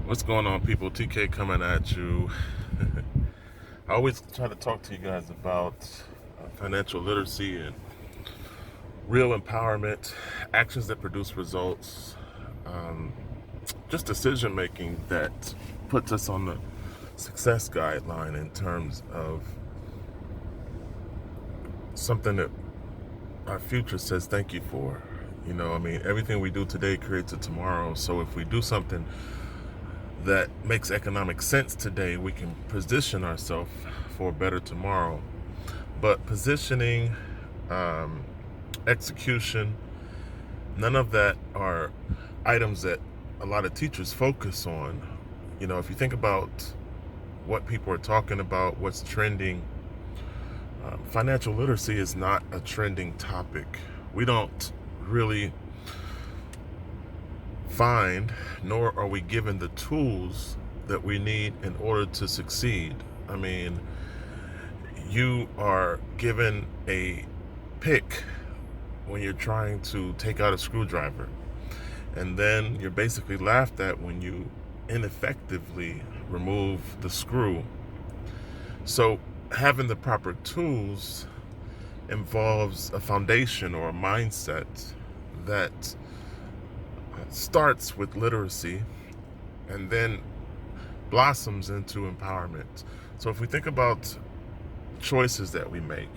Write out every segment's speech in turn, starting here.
What's going on, people? TK coming at you. I always try to talk to you guys about financial literacy and real empowerment, actions that produce results, um, just decision making that puts us on the success guideline in terms of something that our future says thank you for. Everything we do today creates a tomorrow. So if we do something that makes economic sense today, we can position ourselves for a better tomorrow. But positioning, um, execution, none of that are items that a lot of teachers focus on. If you think about what people are talking about, what's trending, financial literacy is not a trending topic. We don't really find, nor are we given the tools that we need in order to succeed. You are given a pick when you're trying to take out a screwdriver, and then you're basically laughed at when you ineffectively remove the screw. So having the proper tools involves a foundation or a mindset that starts with literacy and then blossoms into empowerment. So if we think about choices that we make,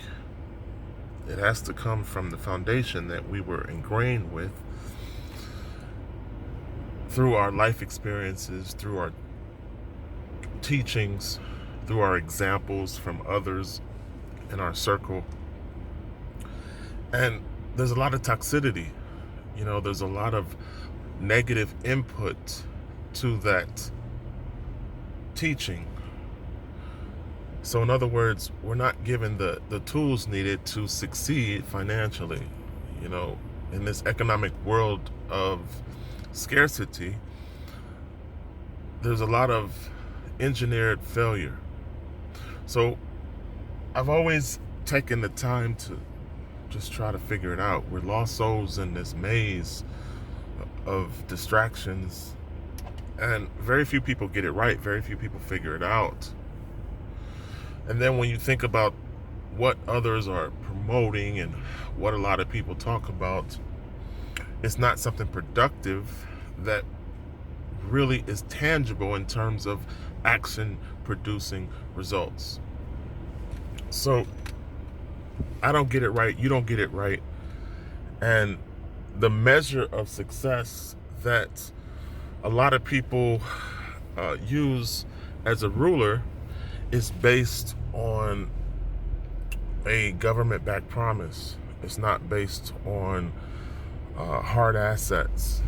it has to come from the foundation that we were ingrained with through our life experiences, through our teachings, through our examples from others in our circle. And there's a lot of toxicity. There's a lot of negative input to that teaching. So in other words, we're not given the tools needed to succeed financially. In this economic world of scarcity, there's a lot of engineered failure. So I've always taken the time to just try to figure it out. We're lost souls in this maze of distractions, and very few people get it right. Very few people figure it out. And then when you think about what others are promoting and what a lot of people talk about, it's not something productive that really is tangible in terms of action producing results. So I don't get it right, you don't get it right, and the measure of success that a lot of people use as a ruler is based on a government-backed promise. It's not based on hard assets.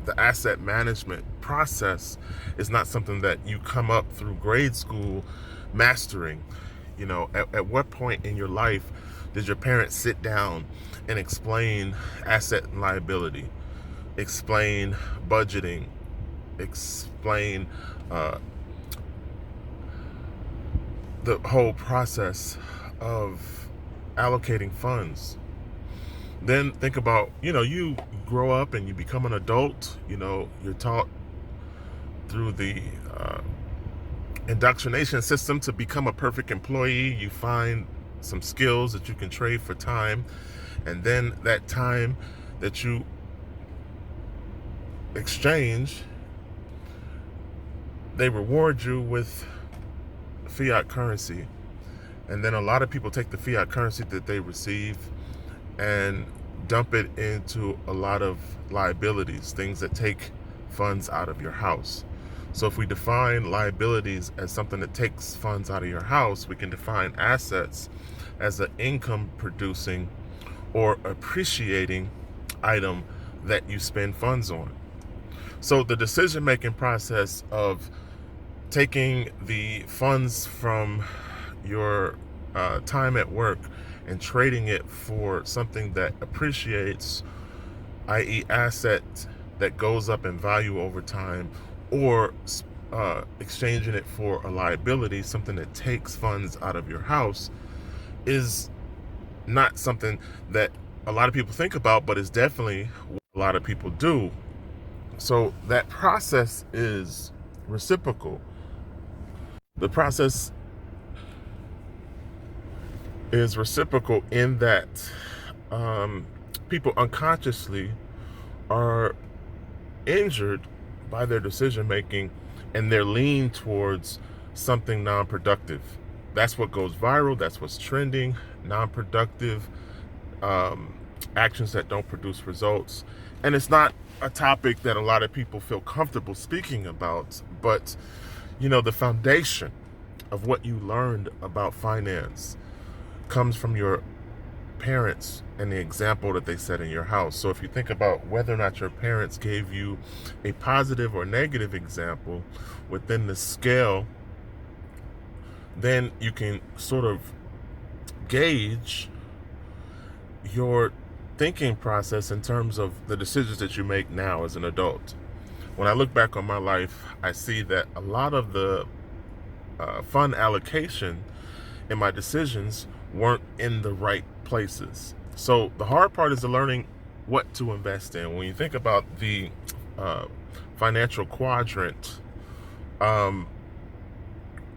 The asset management process is not something that you come up through grade school mastering. At what point in your life did your parents sit down and explain asset and liability, explain budgeting, explain the whole process of allocating funds? Then think about, you grow up and you become an adult. You're taught through the indoctrination system to become a perfect employee. You find some skills that you can trade for time, and then that time that you exchange, they reward you with fiat currency. And then a lot of people take the fiat currency that they receive and dump it into a lot of liabilities, things that take funds out of your house. So if we define liabilities as something that takes funds out of your house, we can define assets as an income producing or appreciating item that you spend funds on. So the decision making process of taking the funds from your time at work and trading it for something that appreciates, i.e. asset that goes up in value over time, or exchanging it for a liability, something that takes funds out of your house, is not something that a lot of people think about, but is definitely what a lot of people do. So that process is reciprocal. The process is reciprocal in that people unconsciously are injured by their decision making and their lean towards something non-productive. That's what goes viral. That's what's trending. Non-productive actions that don't produce results. And it's not a topic that a lot of people feel comfortable speaking about, but the foundation of what you learned about finance comes from your parents and the example that they set in your house. So if you think about whether or not your parents gave you a positive or negative example within the scale, then you can sort of gauge your thinking process in terms of the decisions that you make now as an adult. When I look back on my life, I see that a lot of the fund allocation in my decisions weren't in the right places. So the hard part is the learning what to invest in. When you think about the financial quadrant,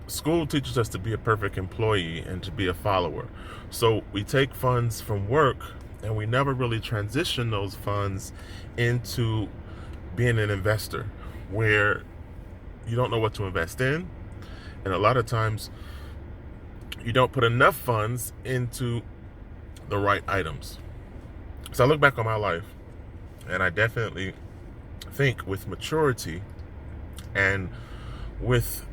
school teaches us to be a perfect employee and to be a follower. So we take funds from work and we never really transition those funds into being an investor, where you don't know what to invest in. And a lot of times you don't put enough funds into the right items. So I look back on my life and I definitely think with maturity and with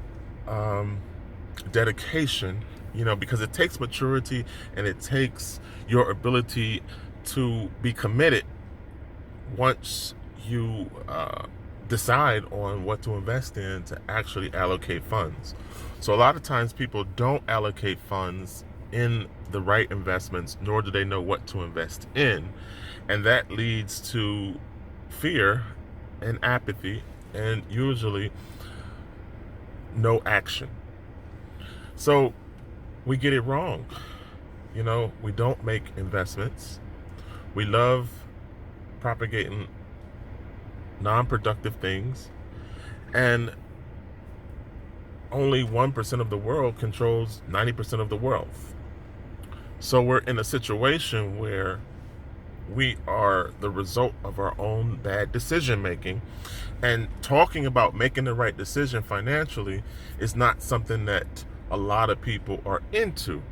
dedication, because it takes maturity and it takes your ability to be committed once you decide on what to invest in to actually allocate funds. So a lot of times people don't allocate funds in the right investments, nor do they know what to invest in. And that leads to fear and apathy and usually no action. So we get it wrong. We don't make investments. We love propagating non-productive things, and only 1% of the world controls 90% of the wealth. So we're in a situation where we are the result of our own bad decision making, and talking about making the right decision financially is not something that a lot of people are into.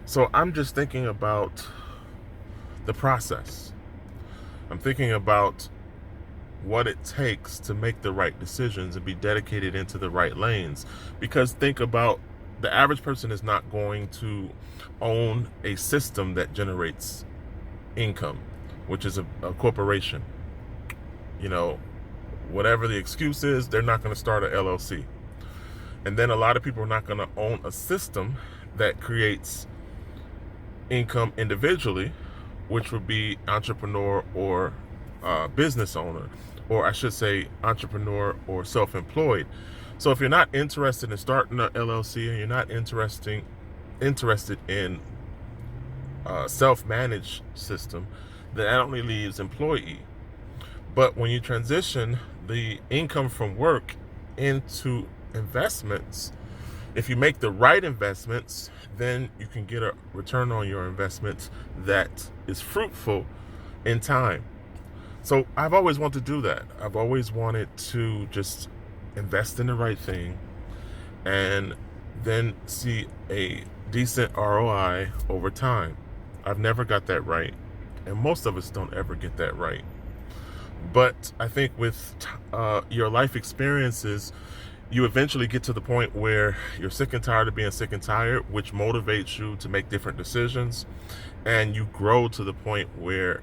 So I'm just thinking about the process. I'm thinking about what it takes to make the right decisions and be dedicated into the right lanes. Because think about, the average person is not going to own a system that generates income, which is a corporation. Whatever the excuse is, they're not going to start an LLC. And then a lot of people are not going to own a system that creates income individually, which would be entrepreneur or business owner, or I should say entrepreneur or self-employed. So if you're not interested in starting an LLC and you're not interested in a self-managed system, then that only leaves employee. But when you transition the income from work into investments, if you make the right investments, then you can get a return on your investments that is fruitful in time. So I've always wanted to do that. I've always wanted to just invest in the right thing and then see a decent ROI over time. I've never got that right, and most of us don't ever get that right. But I think with your life experiences, you eventually get to the point where you're sick and tired of being sick and tired, which motivates you to make different decisions. And you grow to the point where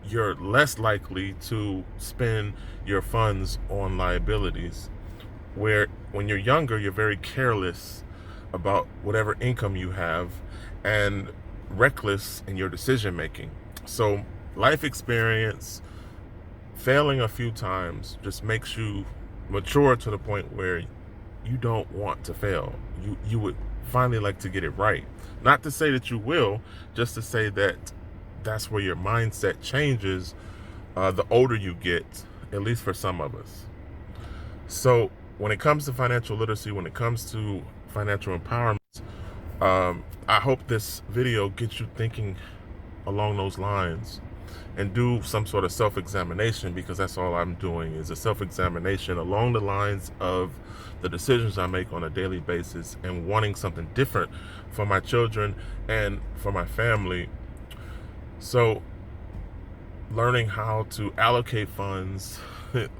you're less likely to spend your funds on liabilities. Where when you're younger, you're very careless about whatever income you have and reckless in your decision making. So life experience, failing a few times, just makes you mature to the point where you don't want to fail. You would finally like to get it right. Not to say that you will, just to say that that's where your mindset changes the older you get at least for some of us. So when it comes to financial literacy, when it comes to financial empowerment, I hope this video gets you thinking along those lines and do some sort of self-examination, because that's all I'm doing is a self-examination along the lines of the decisions I make on a daily basis and wanting something different for my children and for my family. So learning how to allocate funds,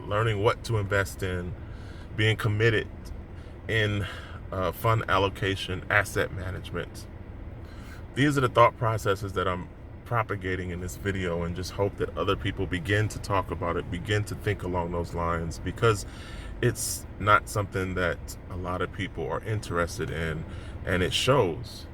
learning what to invest in, being committed in fund allocation, asset management. These are the thought processes that I'm propagating in this video, and just hope that other people begin to talk about it, begin to think along those lines, because it's not something that a lot of people are interested in, and it shows.